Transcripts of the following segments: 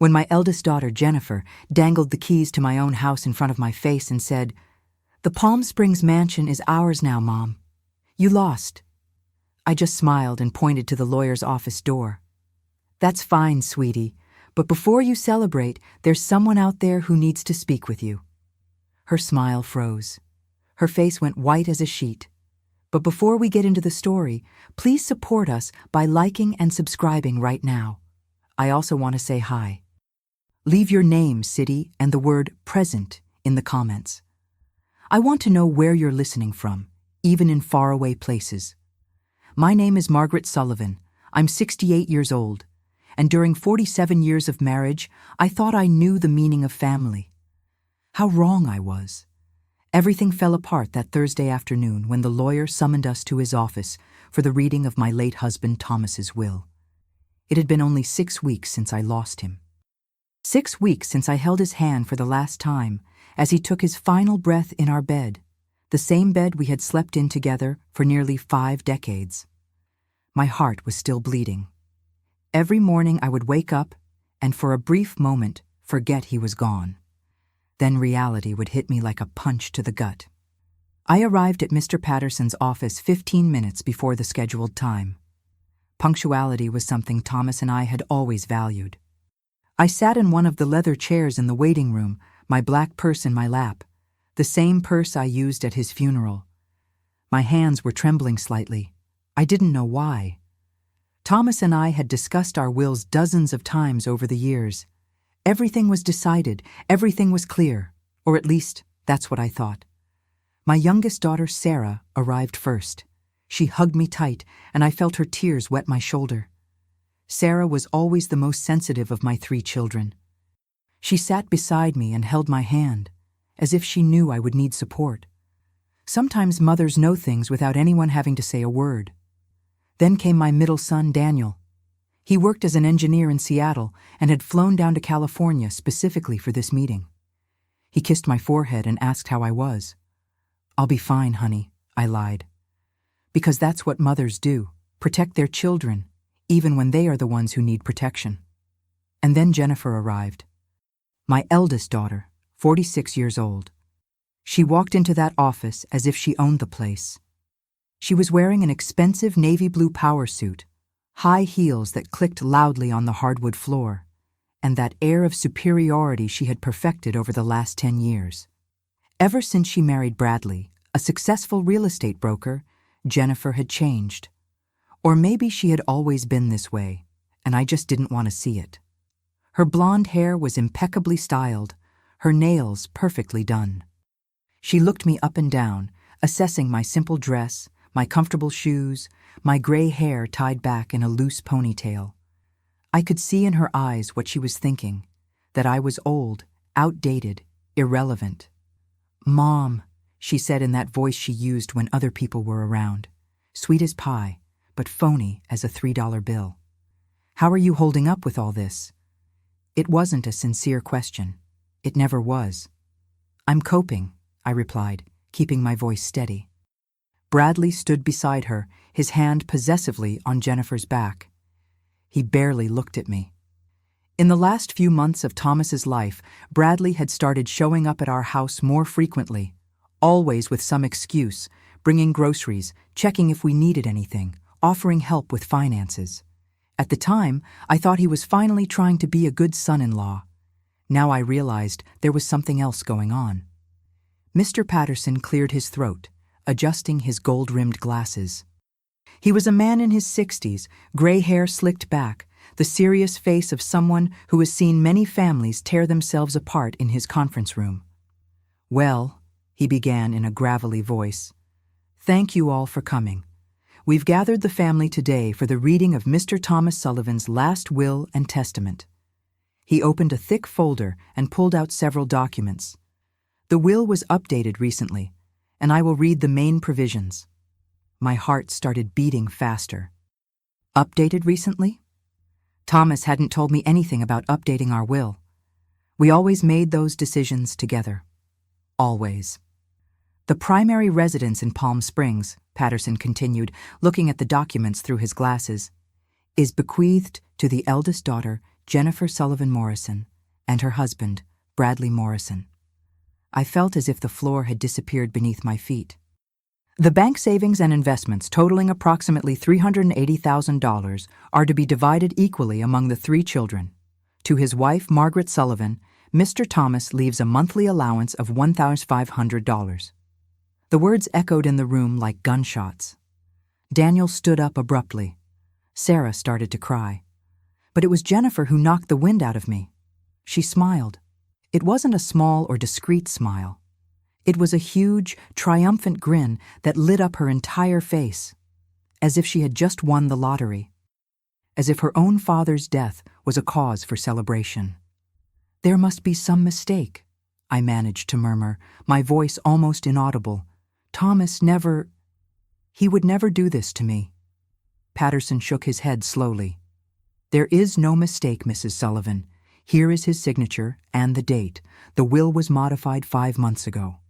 when my eldest daughter, Jennifer, dangled the keys to my own house in front of my face and said, "The Palm Springs mansion is ours now, Mom. You lost." I just smiled and pointed to the lawyer's office door. "That's fine, sweetie, but before you celebrate, there's someone out there who needs to speak with you." Her smile froze. Her face went white as a sheet. "But before we get into the story, please support us by liking and subscribing right now. I also want to say hi. Leave your name, city, and the word present in the comments. I want to know where you're listening from, even in faraway places. My name is Margaret Sullivan. I'm 68 years old, and during 47 years of marriage, I thought I knew the meaning of family. How wrong I was. Everything fell apart that Thursday afternoon when the lawyer summoned us to his office for the reading of my late husband Thomas's will. It had been only 6 weeks since I lost him. 6 weeks since I held his hand for the last time as he took his final breath in our bed, the same bed we had slept in together for nearly 5 decades. My heart was still bleeding. Every morning I would wake up and for a brief moment forget he was gone. Then reality would hit me like a punch to the gut. I arrived at Mr. Patterson's office 15 minutes before the scheduled time. Punctuality was something Thomas and I had always valued. I sat in one of the leather chairs in the waiting room, my black purse in my lap, the same purse I used at his funeral. My hands were trembling slightly. I didn't know why. Thomas and I had discussed our wills dozens of times over the years. Everything was decided, everything was clear, or at least that's what I thought. My youngest daughter, Sarah, arrived first. She hugged me tight, and I felt her tears wet my shoulder. Sarah was always the most sensitive of my 3 children. She sat beside me and held my hand, as if she knew I would need support. Sometimes mothers know things without anyone having to say a word. Then came my middle son, Daniel. He worked as an engineer in Seattle and had flown down to California specifically for this meeting. He kissed my forehead and asked how I was. "I'll be fine, honey," I lied. Because that's what mothers do, protect their children, even when they are the ones who need protection. And then Jennifer arrived. My eldest daughter, 46 years old. She walked into that office as if she owned the place. She was wearing an expensive navy blue power suit, high heels that clicked loudly on the hardwood floor, and that air of superiority she had perfected over the last 10 years. Ever since she married Bradley, a successful real estate broker, Jennifer had changed. Or maybe she had always been this way, and I just didn't want to see it. Her blonde hair was impeccably styled, her nails perfectly done. She looked me up and down, assessing my simple dress, my comfortable shoes, my gray hair tied back in a loose ponytail. I could see in her eyes what she was thinking, that I was old, outdated, irrelevant. "Mom," she said in that voice she used when other people were around, sweet as pie, but phony as a $3 bill. "How are you holding up with all this?" It wasn't a sincere question. It never was. "I'm coping," I replied, keeping my voice steady. Bradley stood beside her, his hand possessively on Jennifer's back. He barely looked at me. In the last few months of Thomas's life, Bradley had started showing up at our house more frequently, always with some excuse, bringing groceries, checking if we needed anything, offering help with finances. At the time, I thought he was finally trying to be a good son-in-law. Now I realized there was something else going on. Mr. Patterson cleared his throat, adjusting his gold-rimmed glasses. He was a man in his 60s, gray hair slicked back, the serious face of someone who has seen many families tear themselves apart in his conference room. "Well," he began in a gravelly voice, "thank you all for coming. We've gathered the family today for the reading of Mr. Thomas Sullivan's last will and testament." He opened a thick folder and pulled out several documents. The will was updated recently, and I will read the main provisions. My heart started beating faster. Updated recently? Thomas hadn't told me anything about updating our will. We always made those decisions together. Always. "The primary residence in Palm Springs," Patterson continued, looking at the documents through his glasses, "is bequeathed to the eldest daughter, Jennifer Sullivan Morrison, and her husband, Bradley Morrison. I felt as if the floor had disappeared beneath my feet. The bank savings and investments totaling approximately $380,000 are to be divided equally among the 3 children. To his wife, Margaret Sullivan, Mr. Thomas leaves a monthly allowance of $1,500. The words echoed in the room like gunshots. Daniel stood up abruptly. Sarah started to cry. But it was Jennifer who knocked the wind out of me. She smiled. It wasn't a small or discreet smile. It was a huge, triumphant grin that lit up her entire face, as if she had just won the lottery, as if her own father's death was a cause for celebration. "There must be some mistake," I managed to murmur, my voice almost inaudible. He would never do this to me." Patterson shook his head slowly. "There is no mistake, Mrs. Sullivan. Here is his signature and the date. The will was modified 5 months ago."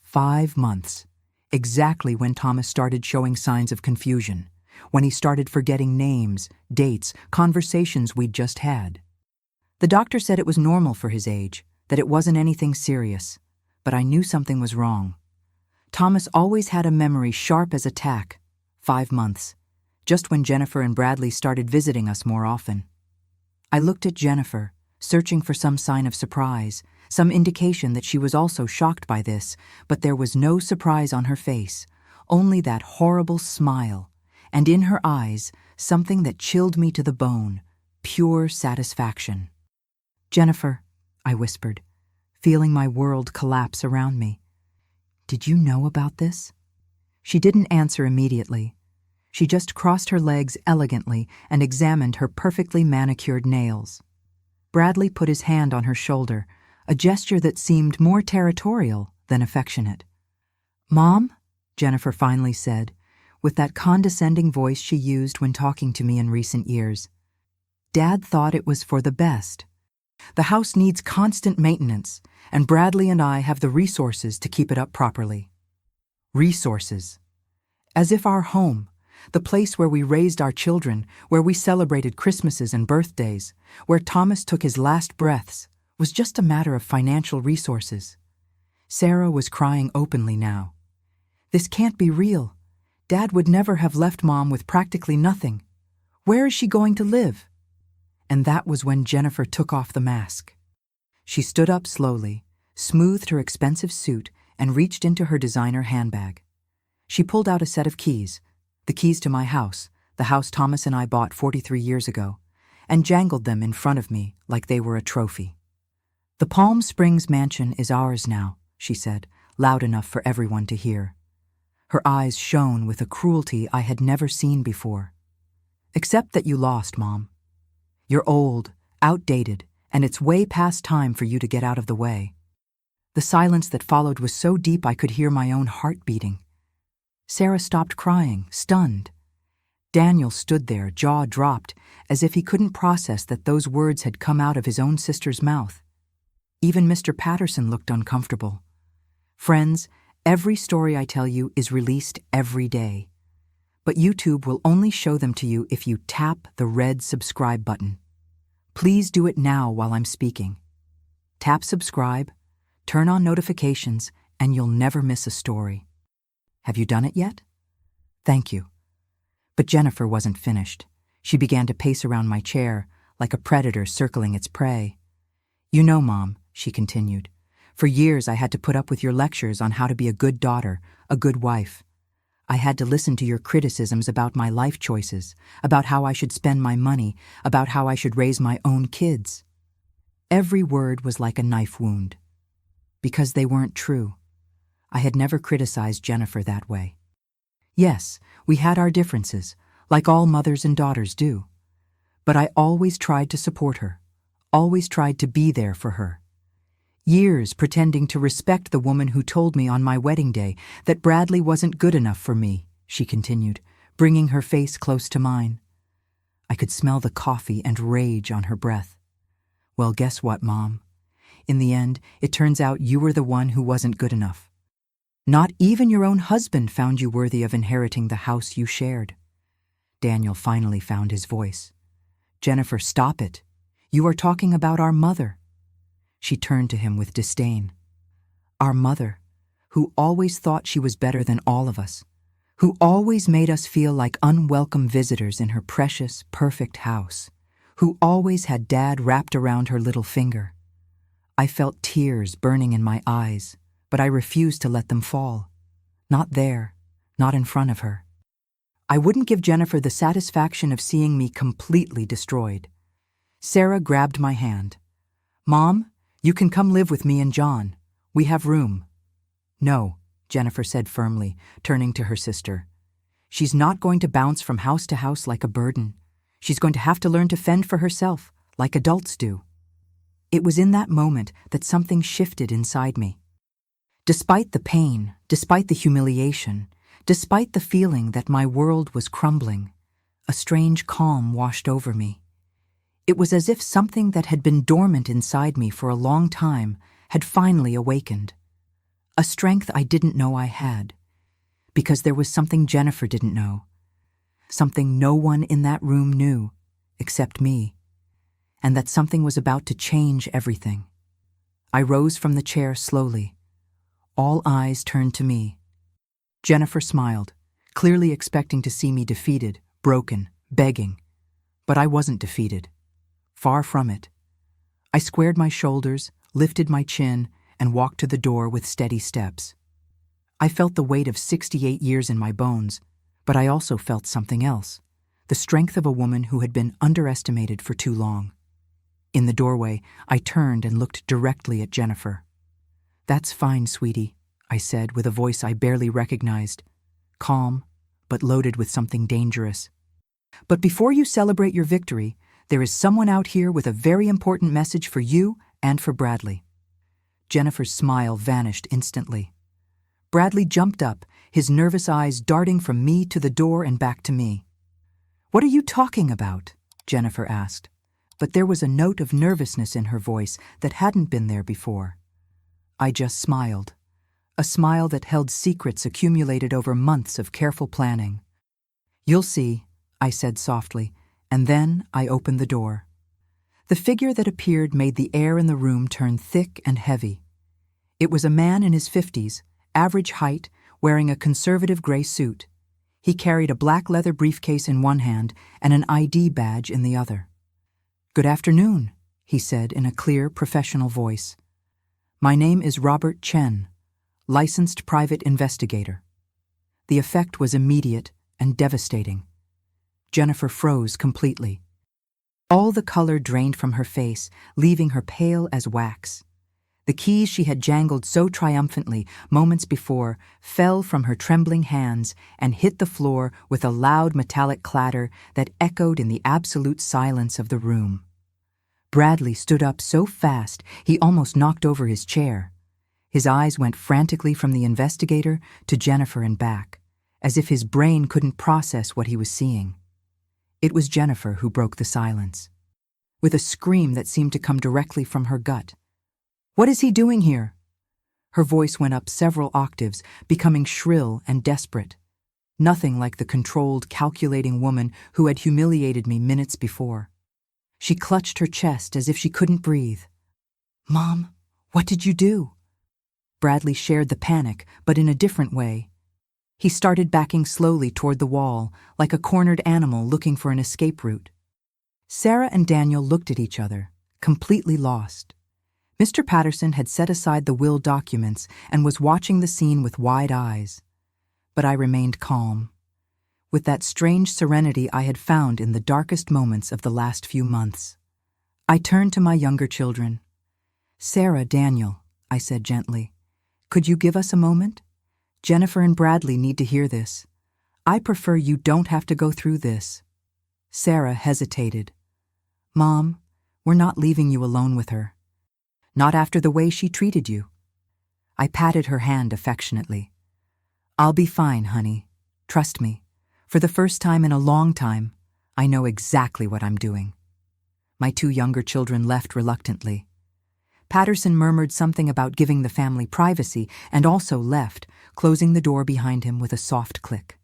5 months. Exactly when Thomas started showing signs of confusion, when he started forgetting names, dates, conversations we'd just had. The doctor said it was normal for his age, that it wasn't anything serious, but I knew something was wrong. Thomas always had a memory sharp as a tack. 5 months, just when Jennifer and Bradley started visiting us more often. I looked at Jennifer, searching for some sign of surprise, some indication that she was also shocked by this, but there was no surprise on her face, only that horrible smile, and in her eyes something that chilled me to the bone, pure satisfaction. "Jennifer," I whispered, feeling my world collapse around me. "Did you know about this?" She didn't answer immediately. She just crossed her legs elegantly and examined her perfectly manicured nails. Bradley put his hand on her shoulder, a gesture that seemed more territorial than affectionate. "Mom," Jennifer finally said, with that condescending voice she used when talking to me in recent years. "Dad thought it was for the best. The house needs constant maintenance, and Bradley and I have the resources to keep it up properly." Resources. As if our home, the place where we raised our children, where we celebrated Christmases and birthdays, where Thomas took his last breaths, was just a matter of financial resources. Sarah was crying openly now. "This can't be real. Dad would never have left Mom with practically nothing. Where is she going to live?" And that was when Jennifer took off the mask. She stood up slowly, smoothed her expensive suit, and reached into her designer handbag. She pulled out a set of keys, the keys to my house, the house Thomas and I bought 43 years ago, and jangled them in front of me like they were a trophy. "The Palm Springs mansion is ours now," she said, loud enough for everyone to hear. Her eyes shone with a cruelty I had never seen before. "Except that you lost, Mom. You're old, outdated, and it's way past time for you to get out of the way." The silence that followed was so deep I could hear my own heart beating. Sarah stopped crying, stunned. Daniel stood there, jaw dropped, as if he couldn't process that those words had come out of his own sister's mouth. Even Mr. Patterson looked uncomfortable. Friends, every story I tell you is released every day. But YouTube will only show them to you if you tap the red subscribe button. Please do it now while I'm speaking. Tap subscribe, turn on notifications, and you'll never miss a story. Have you done it yet? Thank you. But Jennifer wasn't finished. She began to pace around my chair, like a predator circling its prey. "You know, Mom," she continued, "for years I had to put up with your lectures on how to be a good daughter, a good wife. I had to listen to your criticisms about my life choices, about how I should spend my money, about how I should raise my own kids. Every word was like a knife wound. Because they weren't true. I had never criticized Jennifer that way. Yes, we had our differences, like all mothers and daughters do. But I always tried to support her, always tried to be there for her. Years pretending to respect the woman who told me on my wedding day that Bradley wasn't good enough for me," she continued, bringing her face close to mine. I could smell the coffee and rage on her breath. "Well, guess what, Mom? In the end, it turns out you were the one who wasn't good enough. Not even your own husband found you worthy of inheriting the house you shared." Daniel finally found his voice. "Jennifer, stop it. You are talking about our mother." She turned to him with disdain. "Our mother, who always thought she was better than all of us, who always made us feel like unwelcome visitors in her precious, perfect house, who always had Dad wrapped around her little finger." I felt tears burning in my eyes, but I refused to let them fall. Not there, not in front of her. I wouldn't give Jennifer the satisfaction of seeing me completely destroyed. Sarah grabbed my hand. "Mom, you can come live with me and John. We have room." "No," Jennifer said firmly, turning to her sister. "She's not going to bounce from house to house like a burden. She's going to have to learn to fend for herself, like adults do." It was in that moment that something shifted inside me. Despite the pain, despite the humiliation, despite the feeling that my world was crumbling, a strange calm washed over me. It was as if something that had been dormant inside me for a long time had finally awakened. A strength I didn't know I had, because there was something Jennifer didn't know, something no one in that room knew, except me, and that something was about to change everything. I rose from the chair slowly. All eyes turned to me. Jennifer smiled, clearly expecting to see me defeated, broken, begging. But I wasn't defeated. Far from it. I squared my shoulders, lifted my chin, and walked to the door with steady steps. I felt the weight of 68 years in my bones, but I also felt something else, the strength of a woman who had been underestimated for too long. In the doorway, I turned and looked directly at Jennifer. "That's fine, sweetie," I said with a voice I barely recognized, calm, but loaded with something dangerous. "But before you celebrate your victory, there is someone out here with a very important message for you and for Bradley." Jennifer's smile vanished instantly. Bradley jumped up, his nervous eyes darting from me to the door and back to me. "What are you talking about?" Jennifer asked, but there was a note of nervousness in her voice that hadn't been there before. I just smiled, a smile that held secrets accumulated over months of careful planning. "You'll see," I said softly, and then I opened the door. The figure that appeared made the air in the room turn thick and heavy. It was a man in his 50s, average height, wearing a conservative gray suit. He carried a black leather briefcase in one hand and an ID badge in the other. "Good afternoon," he said in a clear, professional voice. "My name is Robert Chen, licensed private investigator." The effect was immediate and devastating. Jennifer froze completely. All the color drained from her face, leaving her pale as wax. The keys she had jangled so triumphantly moments before fell from her trembling hands and hit the floor with a loud metallic clatter that echoed in the absolute silence of the room. Bradley stood up so fast he almost knocked over his chair. His eyes went frantically from the investigator to Jennifer and back, as if his brain couldn't process what he was seeing. It was Jennifer who broke the silence, with a scream that seemed to come directly from her gut. "What is he doing here?" Her voice went up several octaves, becoming shrill and desperate. Nothing like the controlled, calculating woman who had humiliated me minutes before. She clutched her chest as if she couldn't breathe. "Mom, what did you do?" Bradley shared the panic, but in a different way. He started backing slowly toward the wall, like a cornered animal looking for an escape route. Sarah and Daniel looked at each other, completely lost. Mr. Patterson had set aside the will documents and was watching the scene with wide eyes. But I remained calm, with that strange serenity I had found in the darkest moments of the last few months. I turned to my younger children. "Sarah, Daniel," I said gently, "could you give us a moment? Jennifer and Bradley need to hear this. I prefer you don't have to go through this." Sarah hesitated. "Mom, we're not leaving you alone with her. Not after the way she treated you." I patted her hand affectionately. "I'll be fine, honey. Trust me. For the first time in a long time, I know exactly what I'm doing." My two younger children left reluctantly. Patterson murmured something about giving the family privacy and also left, closing the door behind him with a soft click.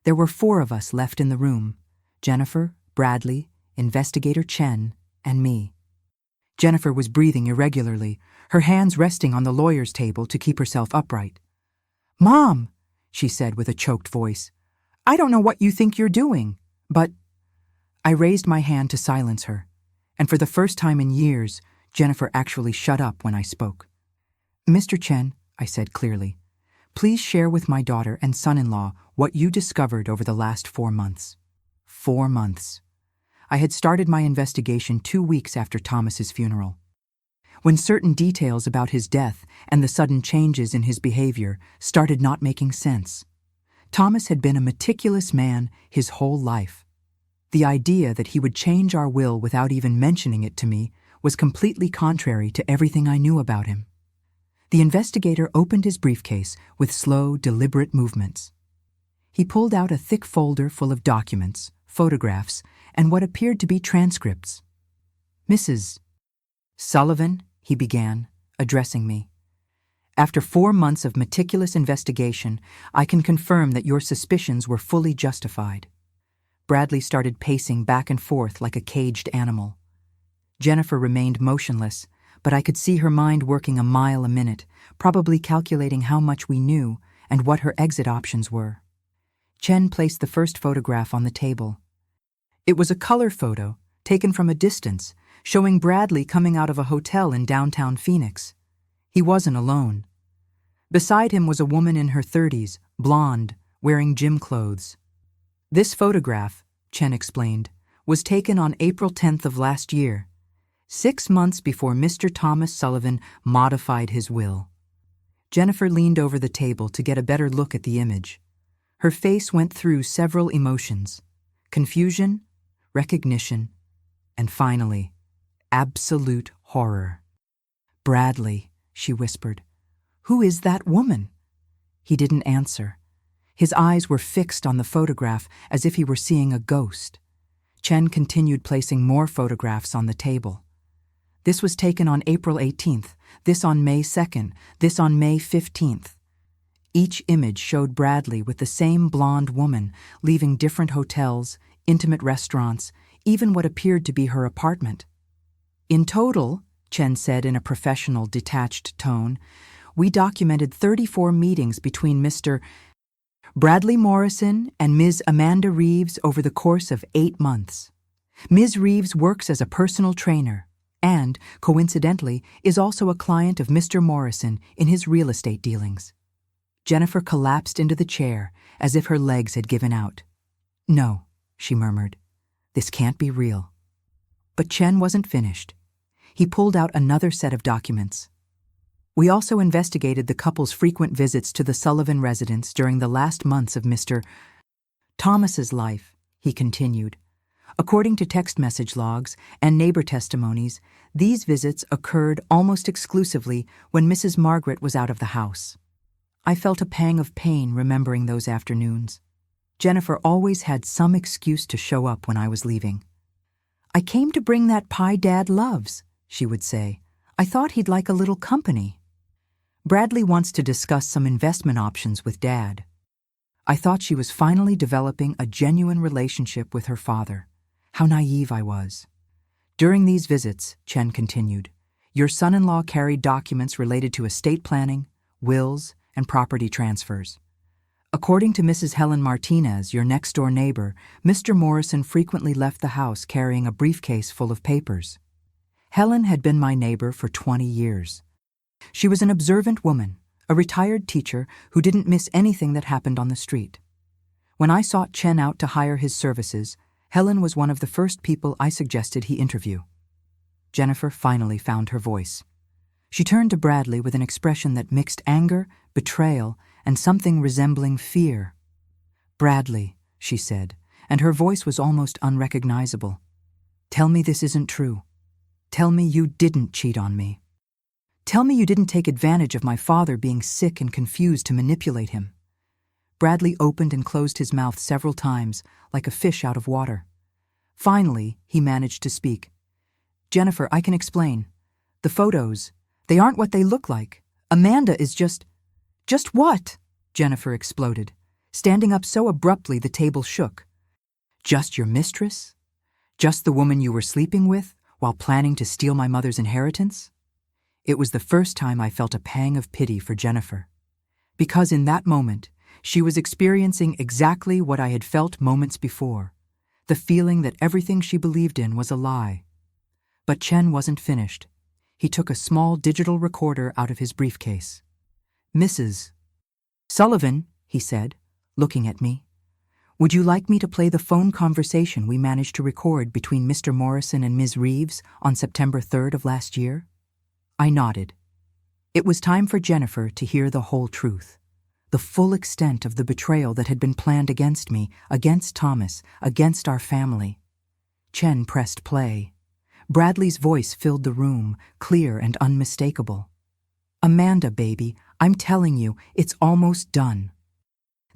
There were 4 of us left in the room: Jennifer, Bradley, Investigator Chen, and me. Jennifer was breathing irregularly, her hands resting on the lawyer's table to keep herself upright. "Mom," she said with a choked voice, "I don't know what you think you're doing, but—" I raised my hand to silence her, and for the first time in years, Jennifer actually shut up when I spoke. "Mr. Chen," I said clearly, "please share with my daughter and son-in-law what you discovered over the last 4 months." 4 months. I had started my investigation 2 weeks after Thomas's funeral. When certain details about his death and the sudden changes in his behavior started not making sense. Thomas had been a meticulous man his whole life. The idea that he would change our will without even mentioning it to me was completely contrary to everything I knew about him. The investigator opened his briefcase with slow, deliberate movements. He pulled out a thick folder full of documents, photographs, and what appeared to be transcripts. "Mrs. Sullivan," he began, addressing me. "After 4 months of meticulous investigation, I can confirm that your suspicions were fully justified." Bradley started pacing back and forth like a caged animal. Jennifer remained motionless, but I could see her mind working a mile a minute, probably calculating how much we knew and what her exit options were. Chen placed the first photograph on the table. It was a color photo, taken from a distance, showing Bradley coming out of a hotel in downtown Phoenix. He wasn't alone. Beside him was a woman in her 30s, blonde, wearing gym clothes. "This photograph," Chen explained, "was taken on April 10th of last year, 6 months before Mr. Thomas Sullivan modified his will." Jennifer leaned over the table to get a better look at the image. Her face went through several emotions: confusion, recognition, and finally, absolute horror. "Bradley," she whispered. "Who is that woman?" He didn't answer. His eyes were fixed on the photograph as if he were seeing a ghost. Chen continued placing more photographs on the table. "This was taken on April 18th, this on May 2nd, this on May 15th. Each image showed Bradley with the same blonde woman, leaving different hotels, intimate restaurants, even what appeared to be her apartment. In total," Chen said in a professional, detached tone, "we documented 34 meetings between Mr. Bradley Morrison and Ms. Amanda Reeves over the course of 8 months. Ms. Reeves works as a personal trainer and, coincidentally, is also a client of Mr. Morrison in his real estate dealings." Jennifer collapsed into the chair as if her legs had given out. "No," she murmured. "This can't be real." But Chen wasn't finished. He pulled out another set of documents. "We also investigated the couple's frequent visits to the Sullivan residence during the last months of Mr. Thomas's life," he continued. "According to text message logs and neighbor testimonies, these visits occurred almost exclusively when Mrs. Margaret was out of the house." I felt a pang of pain remembering those afternoons. Jennifer always had some excuse to show up when I was leaving. "I came to bring that pie Dad loves," she would say. "I thought he'd like a little company. Bradley wants to discuss some investment options with Dad." I thought she was finally developing a genuine relationship with her father. How naive I was. "During these visits," Chen continued, "your son-in-law carried documents related to estate planning, wills, and property transfers. According to Mrs. Helen Martinez, your next-door neighbor, Mr. Morrison frequently left the house carrying a briefcase full of papers. Helen had been my neighbor for 20 years. She was an observant woman, a retired teacher who didn't miss anything that happened on the street. When I sought Chen out to hire his services, Helen was one of the first people I suggested he interview." Jennifer finally found her voice. She turned to Bradley with an expression that mixed anger, betrayal, and something resembling fear. "Bradley," she said, and her voice was almost unrecognizable. "Tell me this isn't true. Tell me you didn't cheat on me. Tell me you didn't take advantage of my father being sick and confused to manipulate him." Bradley opened and closed his mouth several times, like a fish out of water. Finally, he managed to speak. "Jennifer, I can explain. The photos, they aren't what they look like. Amanda is just—" "Just what?" Jennifer exploded, standing up so abruptly the table shook. "Just your mistress? Just the woman you were sleeping with, while planning to steal my mother's inheritance? It was the first time I felt a pang of pity for Jennifer, because in that moment, she was experiencing exactly what I had felt moments before, the feeling that everything she believed in was a lie. But Chen wasn't finished. He took a small digital recorder out of his briefcase. "Mrs. Sullivan," he said, looking at me, "would you like me to play the phone conversation we managed to record between Mr. Morrison and Ms. Reeves on September 3rd of last year?" I nodded. It was time for Jennifer to hear the whole truth, the full extent of the betrayal that had been planned against me, against Thomas, against our family. Chen pressed play. Bradley's voice filled the room, clear and unmistakable. "Amanda, baby, I'm telling you, it's almost done.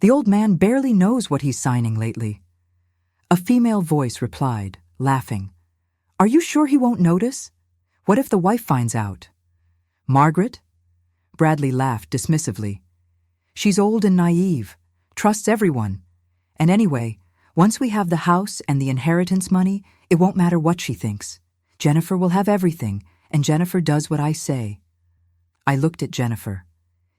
The old man barely knows what he's signing lately." A female voice replied, laughing, "Are you sure he won't notice? What if the wife finds out?" "Margaret?" Bradley laughed dismissively. "She's old and naive, trusts everyone. And anyway, once we have the house and the inheritance money, it won't matter what she thinks. Jennifer will have everything, and Jennifer does what I say." I looked at Jennifer.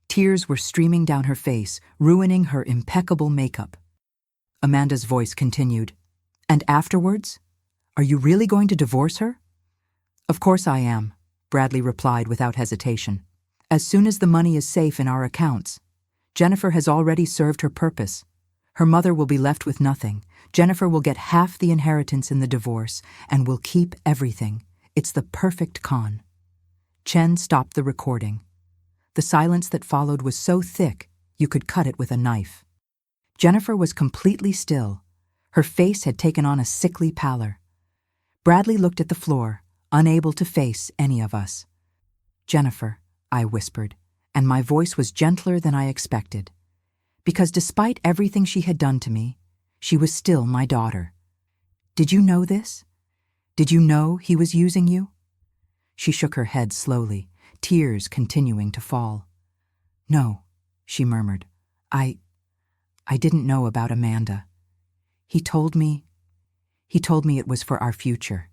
Tears were streaming down her face, ruining her impeccable makeup. Amanda's voice continued, "And afterwards? Are you really going to divorce her?" "Of course I am," Bradley replied without hesitation. "As soon as the money is safe in our accounts. Jennifer has already served her purpose. Her mother will be left with nothing. Jennifer will get half the inheritance in the divorce and will keep everything. It's the perfect con." Chen stopped the recording. The silence that followed was so thick you could cut it with a knife. Jennifer was completely still. Her face had taken on a sickly pallor. Bradley looked at the floor, unable to face any of us. "Jennifer," I whispered, and my voice was gentler than I expected. Because despite everything she had done to me, she was still my daughter. "Did you know this? Did you know he was using you?" She shook her head slowly, tears continuing to fall. "No," she murmured. I didn't know about Amanda. He told me it was for our future.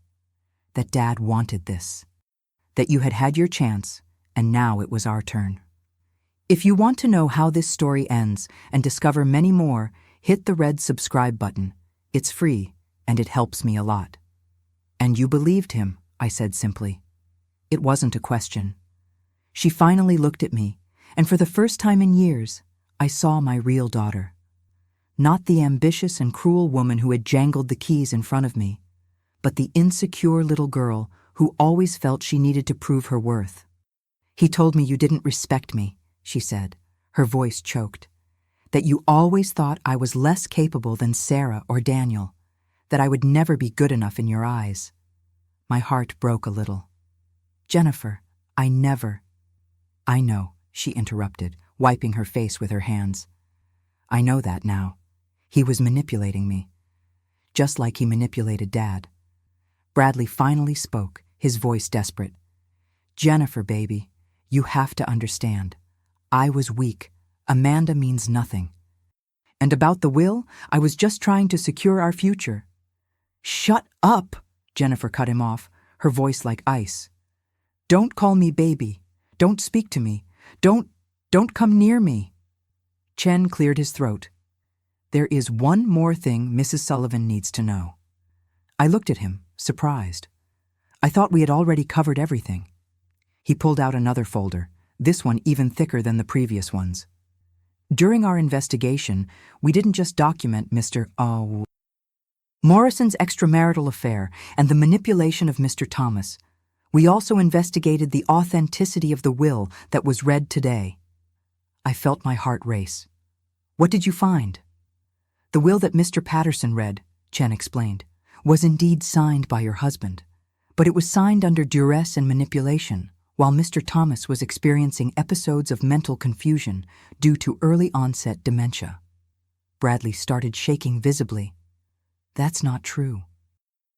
That Dad wanted this. That you had had your chance, and now it was our turn." If you want to know how this story ends and discover many more, hit the red subscribe button. It's free, and it helps me a lot. "And you believed him," I said simply. It wasn't a question. She finally looked at me, and for the first time in years, I saw my real daughter. Not the ambitious and cruel woman who had jangled the keys in front of me, but the insecure little girl who always felt she needed to prove her worth. "He told me you didn't respect me," she said, her voice choked. "That you always thought I was less capable than Sarah or Daniel, that I would never be good enough in your eyes." My heart broke a little. "Jennifer, I never—" "I know," she interrupted, wiping her face with her hands. "I know that now. He was manipulating me, just like he manipulated Dad." Bradley finally spoke, his voice desperate. "Jennifer, baby, you have to understand. I was weak. Amanda means nothing. And about the will, I was just trying to secure our future." "Shut up," Jennifer cut him off, her voice like ice. "Don't call me baby. Don't speak to me. Don't come near me." Chen cleared his throat. "There is one more thing Mrs. Sullivan needs to know." I looked at him, surprised. I thought we had already covered everything. He pulled out another folder, this one even thicker than the previous ones. "During our investigation, we didn't just document Mr. Morrison's extramarital affair and the manipulation of Mr. Thomas. We also investigated the authenticity of the will that was read today." I felt my heart race. "What did you find?" "The will that Mr. Patterson read," Chen explained, "was indeed signed by your husband, but it was signed under duress and manipulation, while Mr. Thomas was experiencing episodes of mental confusion due to early-onset dementia." Bradley started shaking visibly. "That's not true."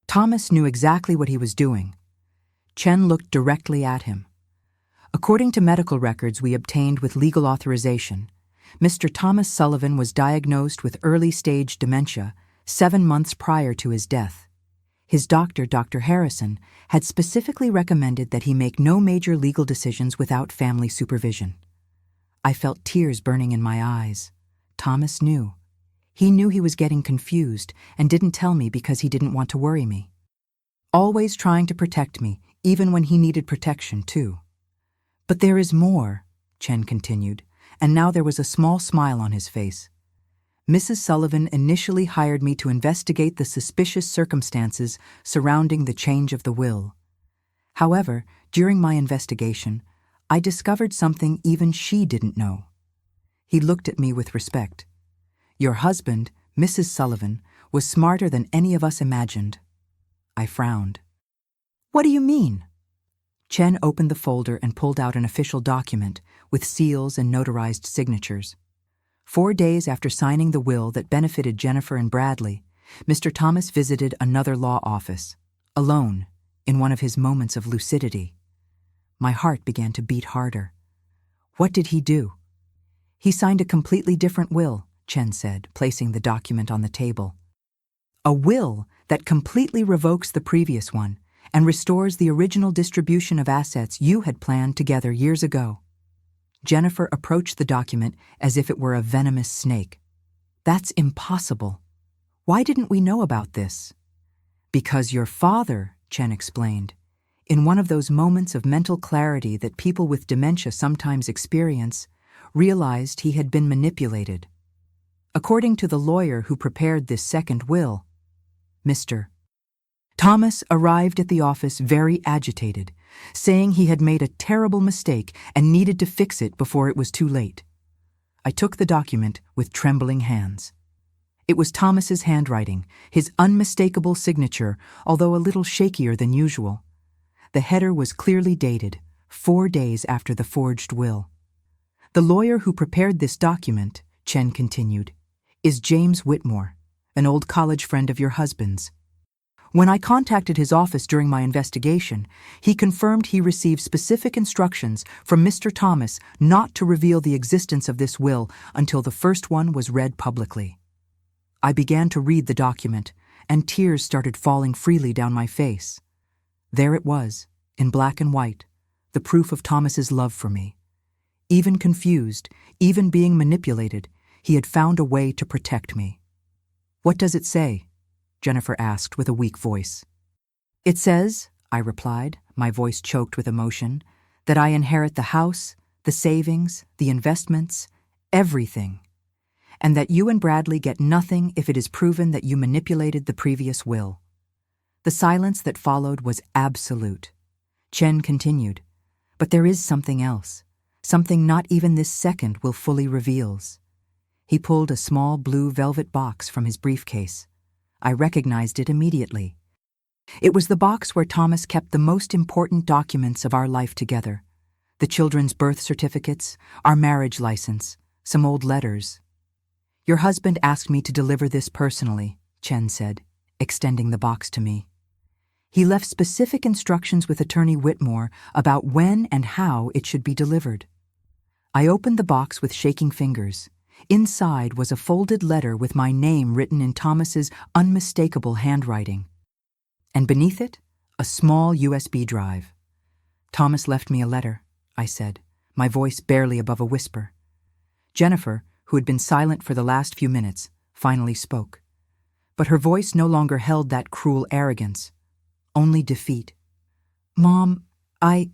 Thomas knew exactly what he was doing. Chen looked directly at him. "According to medical records we obtained with legal authorization, Mr. Thomas Sullivan was diagnosed with early-stage dementia 7 months prior to his death. His doctor, Dr. Harrison, had specifically recommended that he make no major legal decisions without family supervision. I felt tears burning in my eyes. Thomas knew. He knew he was getting confused and didn't tell me because he didn't want to worry me. Always trying to protect me, even when he needed protection too. But there is more, Chen continued, and now there was a small smile on his face. Mrs. Sullivan initially hired me to investigate the suspicious circumstances surrounding the change of the will. However, during my investigation, I discovered something even she didn't know. He looked at me with respect. Your husband, Mrs. Sullivan, was smarter than any of us imagined. I frowned. What do you mean? Chen opened the folder and pulled out an official document with seals and notarized signatures. 4 days after signing the will that benefited Jennifer and Bradley, Mr. Thomas visited another law office, alone, in one of his moments of lucidity. My heart began to beat harder. What did he do? He signed a completely different will, Chen said, placing the document on the table. A will that completely revokes the previous one and restores the original distribution of assets you had planned together years ago. Jennifer approached the document as if it were a venomous snake. That's impossible. Why didn't we know about this? Because your father, Chen explained, in one of those moments of mental clarity that people with dementia sometimes experience, realized he had been manipulated. According to the lawyer who prepared this second will, Mr. Thomas arrived at the office very agitated, saying he had made a terrible mistake and needed to fix it before it was too late. I took the document with trembling hands. It was Thomas's handwriting, his unmistakable signature, although a little shakier than usual. The header was clearly dated, 4 days after the forged will. The lawyer who prepared this document, Chen continued, is James Whitmore, an old college friend of your husband's. When I contacted his office during my investigation, he confirmed he received specific instructions from Mr. Thomas not to reveal the existence of this will until the first one was read publicly. I began to read the document, and tears started falling freely down my face. There it was, in black and white, the proof of Thomas's love for me. Even confused, even being manipulated, he had found a way to protect me. What does it say? Jennifer asked with a weak voice. It says, I replied, my voice choked with emotion, that I inherit the house, the savings, the investments, everything, and that you and Bradley get nothing if it is proven that you manipulated the previous will. The silence that followed was absolute. Chen continued, but there is something else, something not even this second will fully reveals. He pulled a small blue velvet box from his briefcase. I recognized it immediately. It was the box where Thomas kept the most important documents of our life together. The children's birth certificates, our marriage license, some old letters. Your husband asked me to deliver this personally, Chen said, extending the box to me. He left specific instructions with Attorney Whitmore about when and how it should be delivered. I opened the box with shaking fingers. Inside was a folded letter with my name written in Thomas's unmistakable handwriting. And beneath it, a small USB drive. Thomas left me a letter, I said, my voice barely above a whisper. Jennifer, who had been silent for the last few minutes, finally spoke. But her voice no longer held that cruel arrogance, only defeat. Mom, I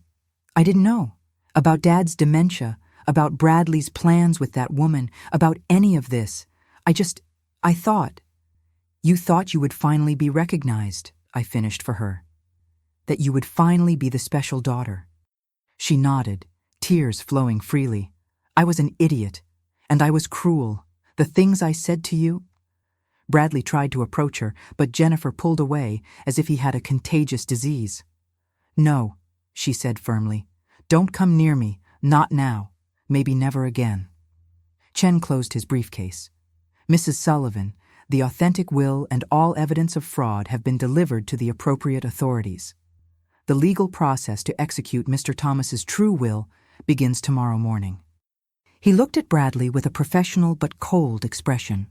didn't know about Dad's dementia, about Bradley's plans with that woman, about any of this. I thought. You thought you would finally be recognized, I finished for her. That you would finally be the special daughter. She nodded, tears flowing freely. I was an idiot, and I was cruel. The things I said to you. Bradley tried to approach her, but Jennifer pulled away as if he had a contagious disease. No, she said firmly. Don't come near me, not now. Maybe never again. Chen closed his briefcase. Mrs. Sullivan, the authentic will and all evidence of fraud have been delivered to the appropriate authorities. The legal process to execute Mr. Thomas's true will begins tomorrow morning. He looked at Bradley with a professional but cold expression.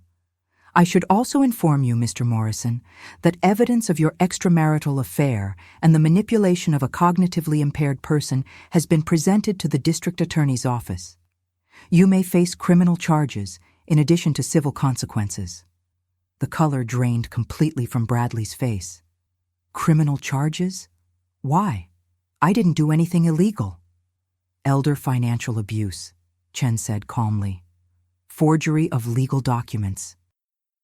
I should also inform you, Mr. Morrison, that evidence of your extramarital affair and the manipulation of a cognitively impaired person has been presented to the district attorney's office. You may face criminal charges in addition to civil consequences. The color drained completely from Bradley's face. Criminal charges? Why? I didn't do anything illegal. Elder financial abuse, Chen said calmly. Forgery of legal documents.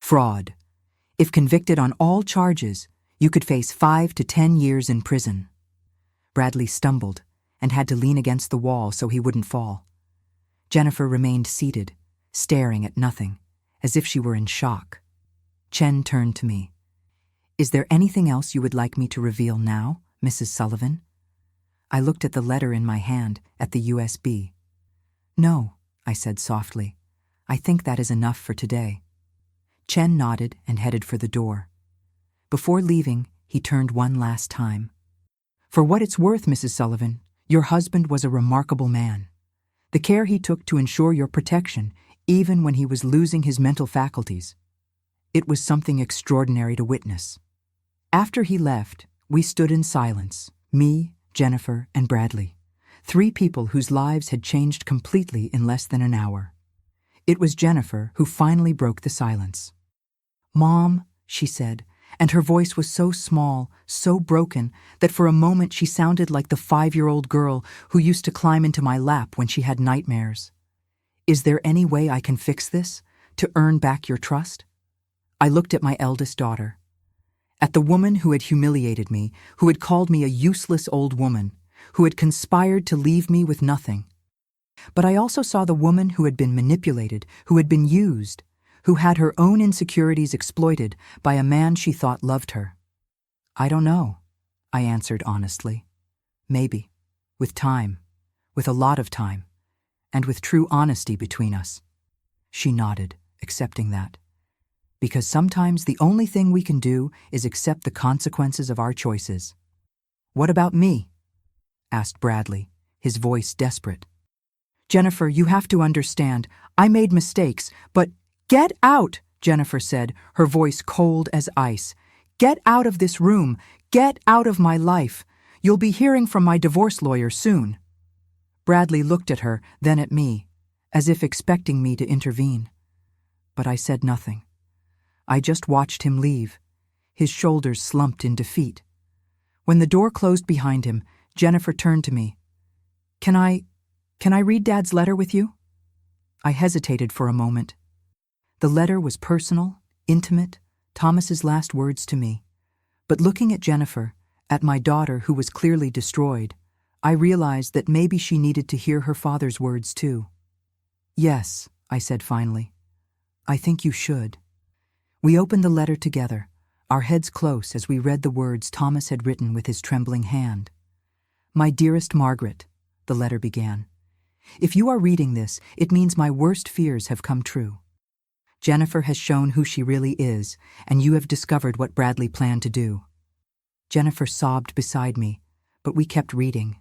Fraud. If convicted on all charges, you could face 5 to 10 years in prison. Bradley stumbled and had to lean against the wall so he wouldn't fall. Jennifer remained seated, staring at nothing, as if she were in shock. Chen turned to me. Is there anything else you would like me to reveal now, Mrs. Sullivan? I looked at the letter in my hand at the USB. No, I said softly. I think that is enough for today. Chen nodded and headed for the door. Before leaving, he turned one last time. For what it's worth, Mrs. Sullivan, your husband was a remarkable man. The care he took to ensure your protection, even when he was losing his mental faculties. It was something extraordinary to witness. After he left, we stood in silence, me, Jennifer, and Bradley, 3 people whose lives had changed completely in less than an hour. It was Jennifer who finally broke the silence. Mom, she said, and her voice was so small, so broken, that for a moment she sounded like the 5-year-old girl who used to climb into my lap when she had nightmares. Is there any way I can fix this, to earn back your trust? I looked at my eldest daughter. At the woman who had humiliated me, who had called me a useless old woman, who had conspired to leave me with nothing. But I also saw the woman who had been manipulated, who had been used, who had her own insecurities exploited by a man she thought loved her. I don't know, I answered honestly. Maybe, with time, with a lot of time, and with true honesty between us. She nodded, accepting that. Because sometimes the only thing we can do is accept the consequences of our choices. What about me? Asked Bradley, his voice desperate. Jennifer, you have to understand, I made mistakes, but get out, Jennifer said, her voice cold as ice. Get out of this room. Get out of my life. You'll be hearing from my divorce lawyer soon. Bradley looked at her, then at me, as if expecting me to intervene. But I said nothing. I just watched him leave, his shoulders slumped in defeat. When the door closed behind him, Jennifer turned to me. Can I read Dad's letter with you? I hesitated for a moment. The letter was personal, intimate, Thomas's last words to me. But looking at Jennifer, at my daughter who was clearly destroyed, I realized that maybe she needed to hear her father's words too. Yes, I said finally. I think you should. We opened the letter together, our heads close as we read the words Thomas had written with his trembling hand. My dearest Margaret, the letter began. If you are reading this, it means my worst fears have come true. Jennifer has shown who she really is, and you have discovered what Bradley planned to do. Jennifer sobbed beside me, but we kept reading.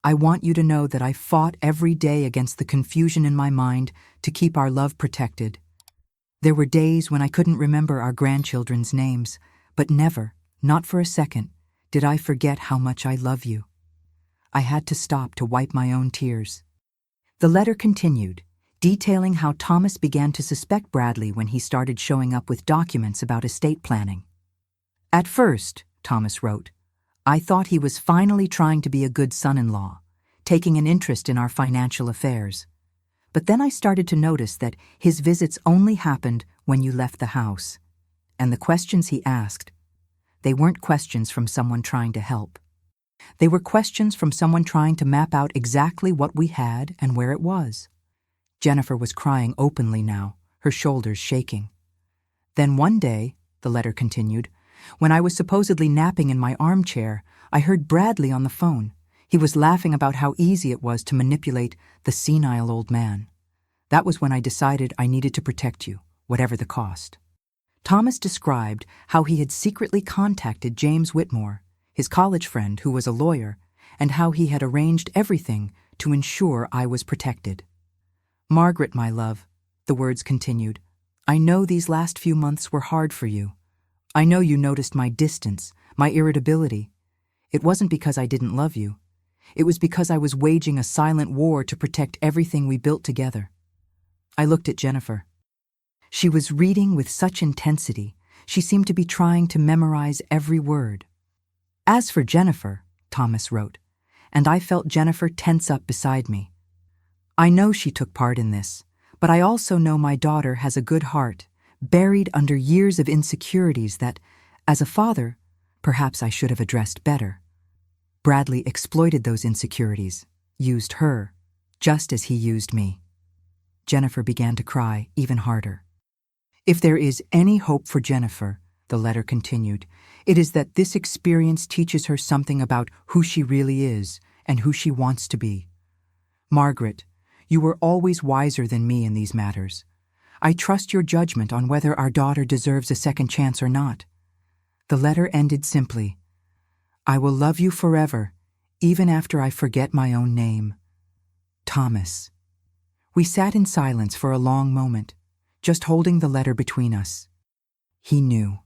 I want you to know that I fought every day against the confusion in my mind to keep our love protected. There were days when I couldn't remember our grandchildren's names, but never, not for a second, did I forget how much I love you. I had to stop to wipe my own tears. The letter continued, detailing how Thomas began to suspect Bradley when he started showing up with documents about estate planning. At first, Thomas wrote, I thought he was finally trying to be a good son-in-law, taking an interest in our financial affairs. But then I started to notice that his visits only happened when you left the house. And the questions he asked, they weren't questions from someone trying to help. They were questions from someone trying to map out exactly what we had and where it was. Jennifer was crying openly now, her shoulders shaking. Then one day, the letter continued, when I was supposedly napping in my armchair, I heard Bradley on the phone. He was laughing about how easy it was to manipulate the senile old man. That was when I decided I needed to protect you, whatever the cost. Thomas described how he had secretly contacted James Whitmore, his college friend who was a lawyer, and how he had arranged everything to ensure I was protected. Margaret, my love, the words continued, I know these last few months were hard for you. I know you noticed my distance, my irritability. It wasn't because I didn't love you. It was because I was waging a silent war to protect everything we built together. I looked at Jennifer. She was reading with such intensity. She seemed to be trying to memorize every word. As for Jennifer, Thomas wrote, and I felt Jennifer tense up beside me. I know she took part in this, but I also know my daughter has a good heart, buried under years of insecurities that, as a father, perhaps I should have addressed better. Bradley exploited those insecurities, used her, just as he used me. Jennifer began to cry even harder. If there is any hope for Jennifer, the letter continued, it is that this experience teaches her something about who she really is and who she wants to be. Margaret, you were always wiser than me in these matters. I trust your judgment on whether our daughter deserves a second chance or not. The letter ended simply, I will love you forever, even after I forget my own name. Thomas. We sat in silence for a long moment, just holding the letter between us. He knew,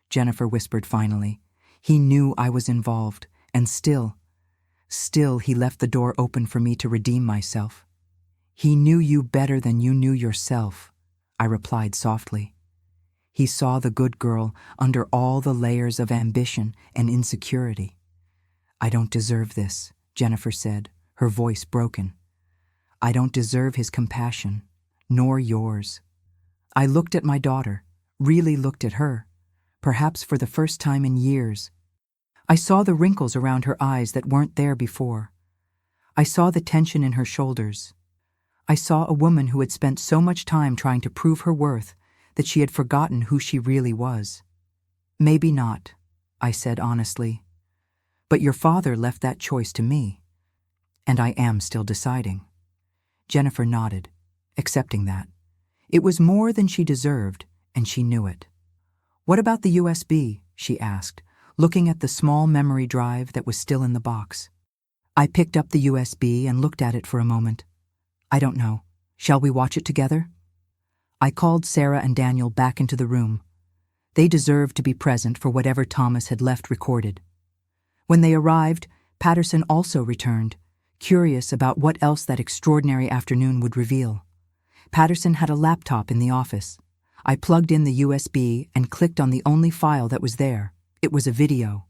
Jennifer whispered finally. He knew I was involved, and still he left the door open for me to redeem myself. He knew you better than you knew yourself, I replied softly. He saw the good girl under all the layers of ambition and insecurity. I don't deserve this, Jennifer said, her voice broken. I don't deserve his compassion, nor yours. I looked at my daughter, really looked at her, perhaps for the first time in years. I saw the wrinkles around her eyes that weren't there before. I saw the tension in her shoulders. I saw a woman who had spent so much time trying to prove her worth that she had forgotten who she really was. Maybe not, I said honestly. But your father left that choice to me, and I am still deciding. Jennifer nodded, accepting that. It was more than she deserved, and she knew it. What about the USB? She asked, looking at the small memory drive that was still in the box. I picked up the USB and looked at it for a moment. I don't know. Shall we watch it together? I called Sarah and Daniel back into the room. They deserved to be present for whatever Thomas had left recorded. When they arrived, Patterson also returned, curious about what else that extraordinary afternoon would reveal. Patterson had a laptop in the office. I plugged in the USB and clicked on the only file that was there. It was a video.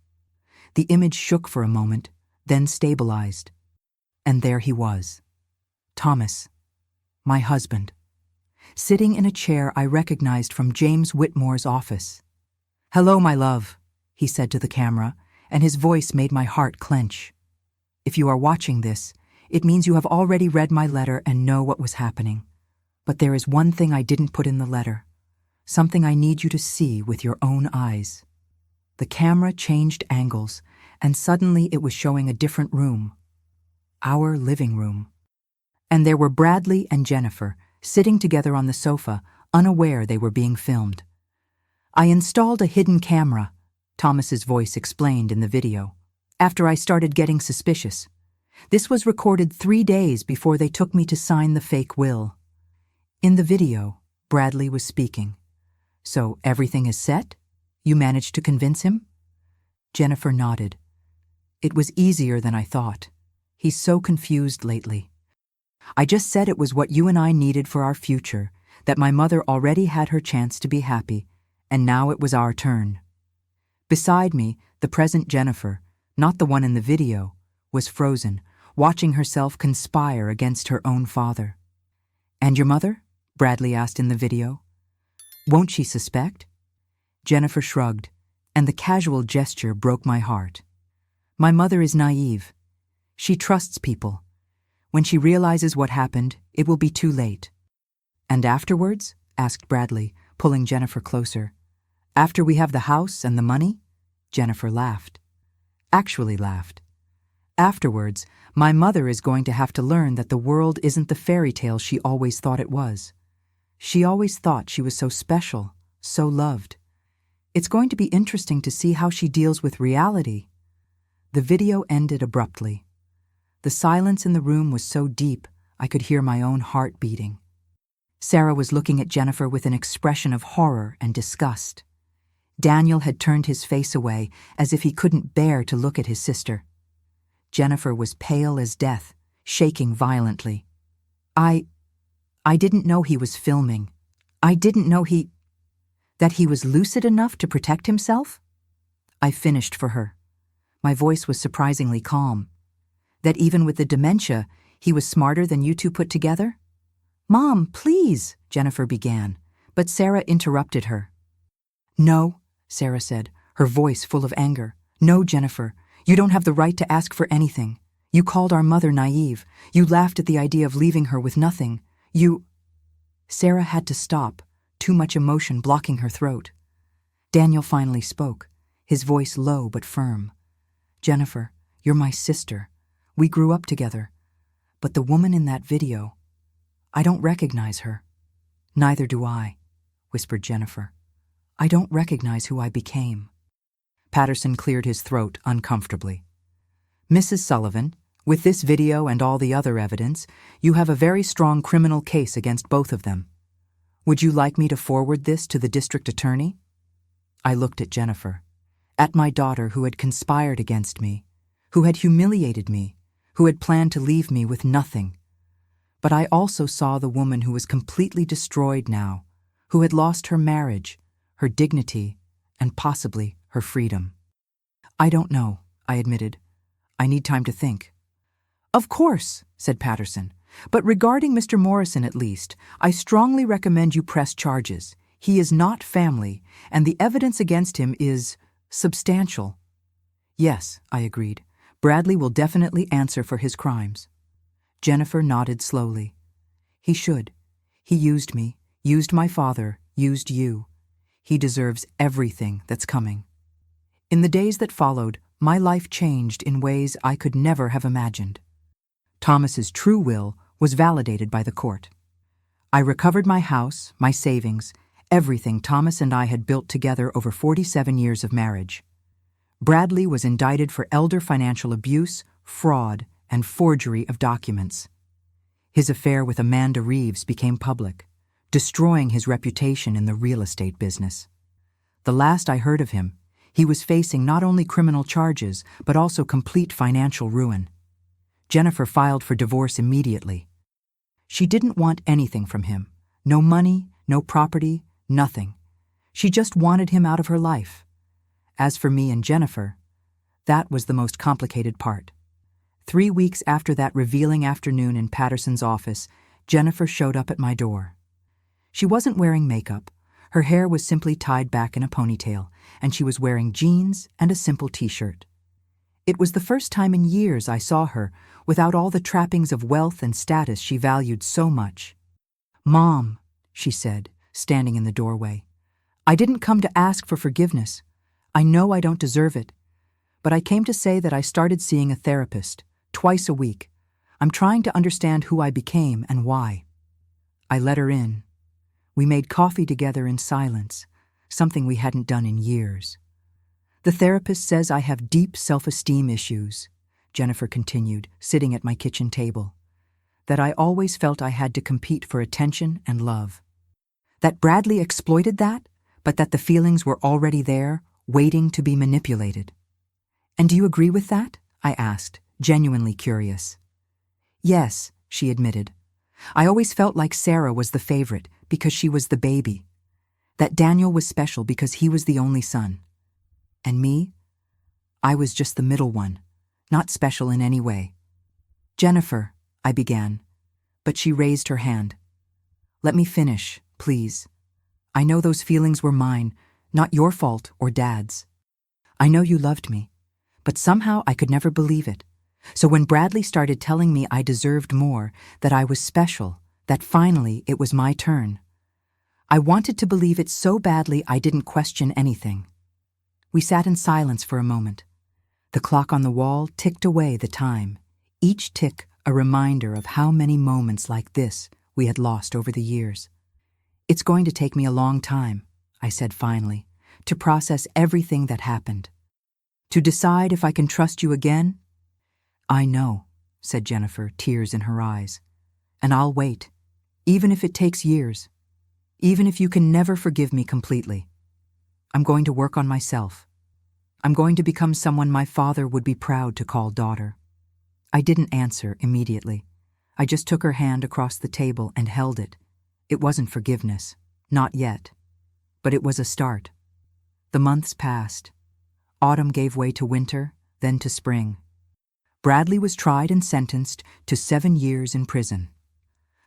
The image shook for a moment, then stabilized. And there he was. Thomas, my husband, sitting in a chair I recognized from James Whitmore's office. Hello, my love, he said to the camera, and his voice made my heart clench. If you are watching this, it means you have already read my letter and know what was happening. But there is one thing I didn't put in the letter, something I need you to see with your own eyes. The camera changed angles, and suddenly it was showing a different room. Our living room. And there were Bradley and Jennifer, sitting together on the sofa, unaware they were being filmed. I installed a hidden camera, Thomas's voice explained in the video, after I started getting suspicious. This was recorded 3 days before they took me to sign the fake will. In the video, Bradley was speaking. So everything is set? You managed to convince him? Jennifer nodded. It was easier than I thought. He's so confused lately. I just said it was what you and I needed for our future, that my mother already had her chance to be happy, and now it was our turn. Beside me, the present Jennifer, not the one in the video, was frozen, watching herself conspire against her own father. And your mother? Bradley asked in the video. Won't she suspect? Jennifer shrugged, and the casual gesture broke my heart. My mother is naive. She trusts people. When she realizes what happened, it will be too late. And afterwards? Asked Bradley, pulling Jennifer closer. After we have the house and the money? Jennifer laughed. Actually laughed. Afterwards, my mother is going to have to learn that the world isn't the fairy tale she always thought it was. She always thought she was so special, so loved. It's going to be interesting to see how she deals with reality. The video ended abruptly. The silence in the room was so deep, I could hear my own heart beating. Sarah was looking at Jennifer with an expression of horror and disgust. Daniel had turned his face away as if he couldn't bear to look at his sister. Jennifer was pale as death, shaking violently. I didn't know he was filming. I didn't know that he was lucid enough to protect himself? I finished for her. My voice was surprisingly calm. That even with the dementia, he was smarter than you two put together? Mom, please, Jennifer began, but Sarah interrupted her. No, Sarah said, her voice full of anger. No, Jennifer, you don't have the right to ask for anything. You called our mother naive. You laughed at the idea of leaving her with nothing. Sarah had to stop, too much emotion blocking her throat. Daniel finally spoke, his voice low but firm. Jennifer, you're my sister. We grew up together. But the woman in that video, I don't recognize her. Neither do I, whispered Jennifer. I don't recognize who I became. Patterson cleared his throat uncomfortably. Mrs. Sullivan, with this video and all the other evidence, you have a very strong criminal case against both of them. Would you like me to forward this to the district attorney? I looked at Jennifer, at my daughter who had conspired against me, who had humiliated me, who had planned to leave me with nothing. But I also saw the woman who was completely destroyed now, who had lost her marriage, her dignity, and possibly her freedom. I don't know, I admitted. I need time to think. Of course, said Patterson. But regarding Mr. Morrison at least, I strongly recommend you press charges. He is not family, and the evidence against him is substantial. Yes, I agreed. Bradley will definitely answer for his crimes. Jennifer nodded slowly. He should. He used me, used my father, used you. He deserves everything that's coming. In the days that followed, my life changed in ways I could never have imagined. Thomas's true will was validated by the court. I recovered my house, my savings, everything Thomas and I had built together over 47 years of marriage. Bradley was indicted for elder financial abuse, fraud, and forgery of documents. His affair with Amanda Reeves became public, destroying his reputation in the real estate business. The last I heard of him, he was facing not only criminal charges, but also complete financial ruin. Jennifer filed for divorce immediately. She didn't want anything from him. No money, no property, nothing. She just wanted him out of her life. As for me and Jennifer, that was the most complicated part. 3 weeks after that revealing afternoon in Patterson's office, Jennifer showed up at my door. She wasn't wearing makeup. Her hair was simply tied back in a ponytail, and she was wearing jeans and a simple t-shirt. It was the first time in years I saw her without all the trappings of wealth and status she valued so much. Mom, she said, standing in the doorway, I didn't come to ask for forgiveness. I know I don't deserve it. But I came to say that I started seeing a therapist, twice a week. I'm trying to understand who I became and why. I let her in. We made coffee together in silence, something we hadn't done in years. The therapist says I have deep self-esteem issues, Jennifer continued, sitting at my kitchen table. That I always felt I had to compete for attention and love. That Bradley exploited that, but that the feelings were already there, waiting to be manipulated. And do you agree with that? I asked, genuinely curious. Yes, she admitted. I always felt like Sarah was the favorite because she was the baby. That Daniel was special because he was the only son. And me? I was just the middle one, not special in any way. Jennifer, I began, but she raised her hand. Let me finish, please. I know those feelings were mine, not your fault or Dad's. I know you loved me, but somehow I could never believe it. So when Bradley started telling me I deserved more, that I was special, that finally it was my turn, I wanted to believe it so badly I didn't question anything. We sat in silence for a moment. The clock on the wall ticked away the time, each tick a reminder of how many moments like this we had lost over the years. It's going to take me a long time, I said finally, to process everything that happened. To decide if I can trust you again? I know, said Jennifer, tears in her eyes. And I'll wait, even if it takes years, even if you can never forgive me completely. I'm going to work on myself. I'm going to become someone my father would be proud to call daughter." I didn't answer immediately. I just took her hand across the table and held it. It wasn't forgiveness, not yet, but it was a start. The months passed. Autumn gave way to winter, then to spring. Bradley was tried and sentenced to 7 years in prison.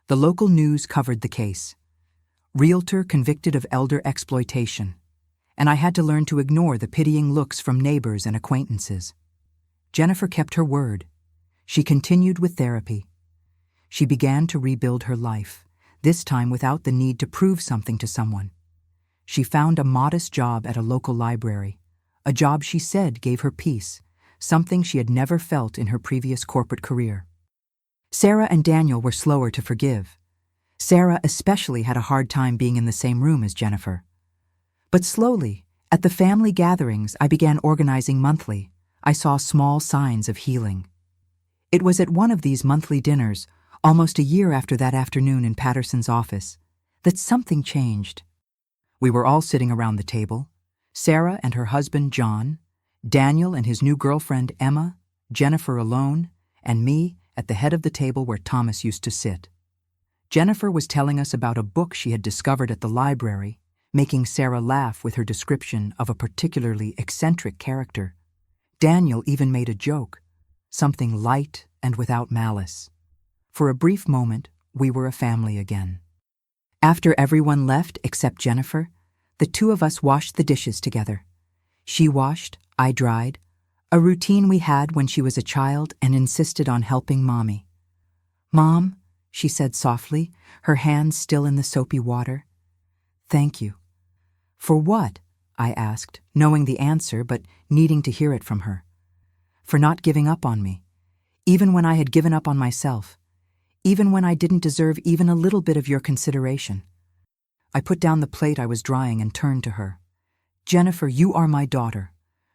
The local news covered the case. Realtor convicted of elder exploitation, and I had to learn to ignore the pitying looks from neighbors and acquaintances. Jennifer kept her word. She continued with therapy. She began to rebuild her life, this time without the need to prove something to someone. She found a modest job at a local library, a job she said gave her peace, something she had never felt in her previous corporate career. Sarah and Daniel were slower to forgive. Sarah especially had a hard time being in the same room as Jennifer. But slowly, at the family gatherings I began organizing monthly, I saw small signs of healing. It was at one of these monthly dinners, almost a year after that afternoon in Patterson's office, that something changed. We were all sitting around the table, Sarah and her husband John, Daniel and his new girlfriend Emma, Jennifer alone, and me at the head of the table where Thomas used to sit. Jennifer was telling us about a book she had discovered at the library, making Sarah laugh with her description of a particularly eccentric character. Daniel even made a joke, something light and without malice. For a brief moment, we were a family again. After everyone left except Jennifer, the two of us washed the dishes together. She washed, I dried, a routine we had when she was a child and insisted on helping Mommy. "Mom," she said softly, her hands still in the soapy water. "Thank you." "For what?" I asked, knowing the answer but needing to hear it from her. "For not giving up on me, even when I had given up on myself, even when I didn't deserve even a little bit of your consideration." I put down the plate I was drying and turned to her. "Jennifer, you are my daughter.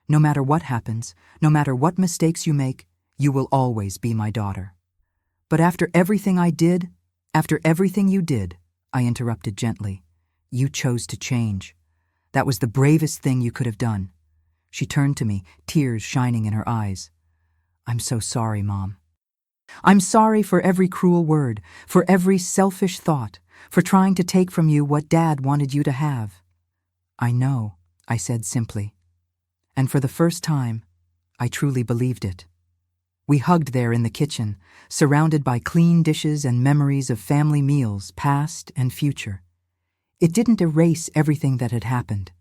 No matter what happens, no matter what mistakes you make, you will always be my daughter." "But after everything I did, after everything you did," I interrupted gently, "you chose to change. That was the bravest thing you could have done." She turned to me, tears shining in her eyes. "I'm so sorry, Mom. I'm sorry for every cruel word, for every selfish thought, for trying to take from you what Dad wanted you to have." "I know," I said simply. And for the first time, I truly believed it. We hugged there in the kitchen, surrounded by clean dishes and memories of family meals, past and future. It didn't erase everything that had happened,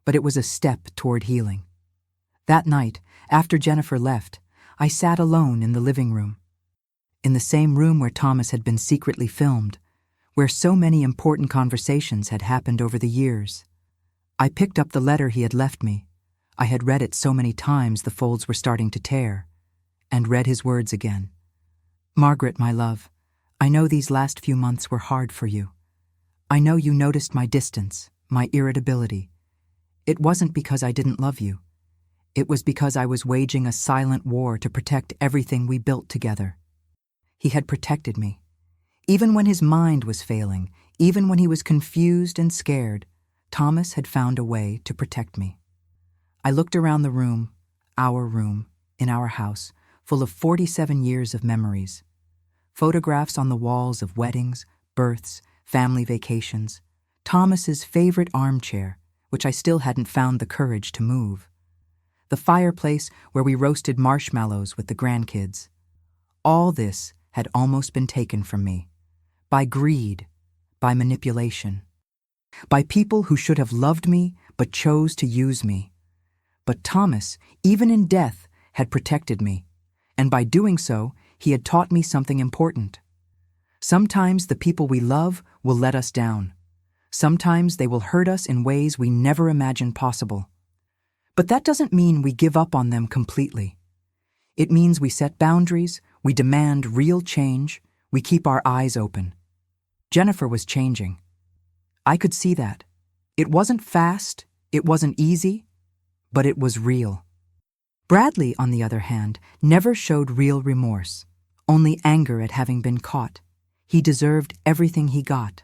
but it was a step toward healing. That night, after Jennifer left, I sat alone in the living room. In the same room where Thomas had been secretly filmed, where so many important conversations had happened over the years. I picked up the letter he had left me. I had read it so many times the folds were starting to tear, and read his words again. "Margaret, my love, I know these last few months were hard for you. I know you noticed my distance, my irritability. It wasn't because I didn't love you. It was because I was waging a silent war to protect everything we built together." He had protected me. Even when his mind was failing, even when he was confused and scared, Thomas had found a way to protect me. I looked around the room, our room, in our house, full of 47 years of memories. Photographs on the walls of weddings, births, family vacations, Thomas's favorite armchair, which I still hadn't found the courage to move. The fireplace where we roasted marshmallows with the grandkids. All this had almost been taken from me. By greed, by manipulation. By people who should have loved me but chose to use me. But Thomas, even in death, had protected me, and by doing so, he had taught me something important. Sometimes the people we love will let us down. Sometimes they will hurt us in ways we never imagined possible. But that doesn't mean we give up on them completely. It means we set boundaries, we demand real change, we keep our eyes open. Jennifer was changing. I could see that. It wasn't fast, it wasn't easy, but it was real. Bradley, on the other hand, never showed real remorse, only anger at having been caught. He deserved everything he got.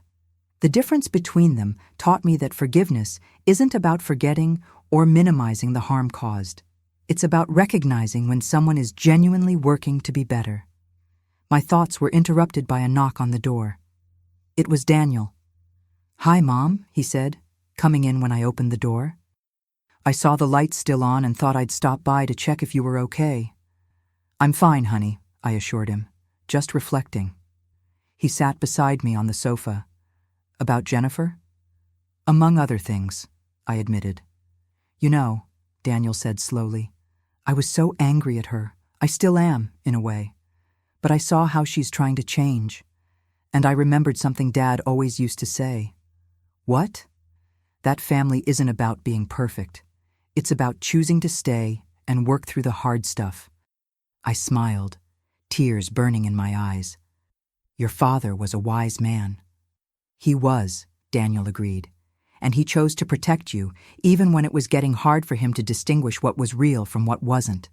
The difference between them taught me that forgiveness isn't about forgetting or minimizing the harm caused. It's about recognizing when someone is genuinely working to be better. My thoughts were interrupted by a knock on the door. It was Daniel. "Hi, Mom," he said, coming in when I opened the door. "I saw the lights still on and thought I'd stop by to check if you were okay." "I'm fine, honey," I assured him, "just reflecting." He sat beside me on the sofa. "About Jennifer?" "Among other things," I admitted. "You know," Daniel said slowly, "I was so angry at her. I still am, in a way. But I saw how she's trying to change. And I remembered something Dad always used to say. 'What? That family isn't about being perfect. It's about choosing to stay and work through the hard stuff.'" I smiled, tears burning in my eyes. "Your father was a wise man." "He was," Daniel agreed. "And he chose to protect you, even when it was getting hard for him to distinguish what was real from what wasn't.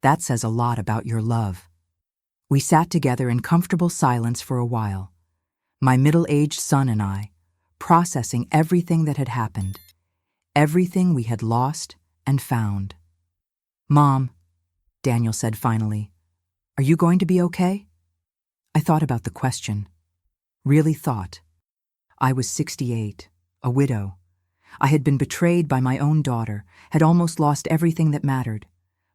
That says a lot about your love." We sat together in comfortable silence for a while, my middle-aged son and I, processing everything that had happened, everything we had lost and found. "Mom," Daniel said finally, "are you going to be okay?" I thought about the question. Really thought. I was 68, a widow. I had been betrayed by my own daughter, had almost lost everything that mattered.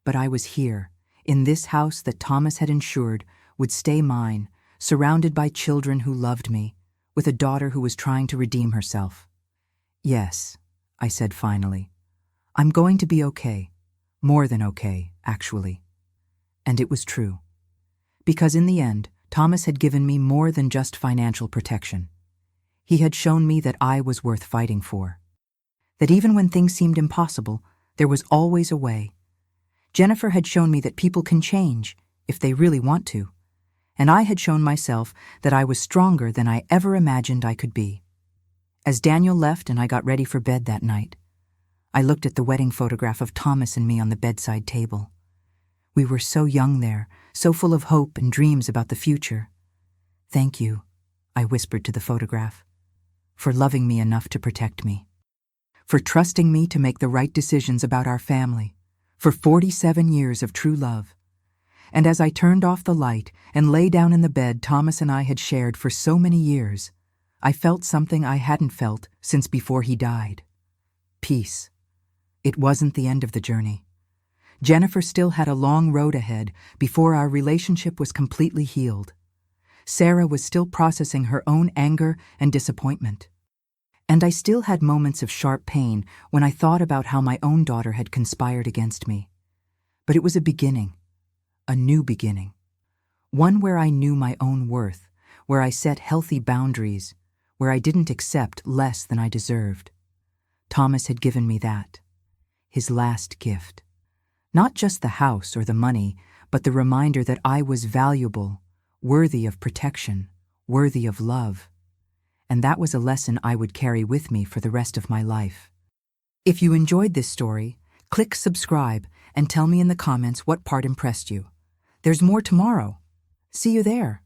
But I was here, in this house that Thomas had ensured would stay mine, surrounded by children who loved me, with a daughter who was trying to redeem herself. "Yes," I said finally. "I'm going to be okay. More than okay, actually." And it was true. Because in the end, Thomas had given me more than just financial protection. He had shown me that I was worth fighting for. That even when things seemed impossible, there was always a way. Jennifer had shown me that people can change, if they really want to. And I had shown myself that I was stronger than I ever imagined I could be. As Daniel left and I got ready for bed that night, I looked at the wedding photograph of Thomas and me on the bedside table. We were so young there, so full of hope and dreams about the future. "Thank you," I whispered to the photograph, "for loving me enough to protect me. For trusting me to make the right decisions about our family. For 47 years of true love." And as I turned off the light and lay down in the bed Thomas and I had shared for so many years, I felt something I hadn't felt since before he died. Peace. It wasn't the end of the journey. Jennifer still had a long road ahead before our relationship was completely healed. Sarah was still processing her own anger and disappointment. And I still had moments of sharp pain when I thought about how my own daughter had conspired against me. But it was a beginning, a new beginning. One where I knew my own worth, where I set healthy boundaries, where I didn't accept less than I deserved. Thomas had given me that, his last gift. Not just the house or the money, but the reminder that I was valuable, worthy of protection, worthy of love. And that was a lesson I would carry with me for the rest of my life. If you enjoyed this story, click subscribe and tell me in the comments what part impressed you. There's more tomorrow. See you there.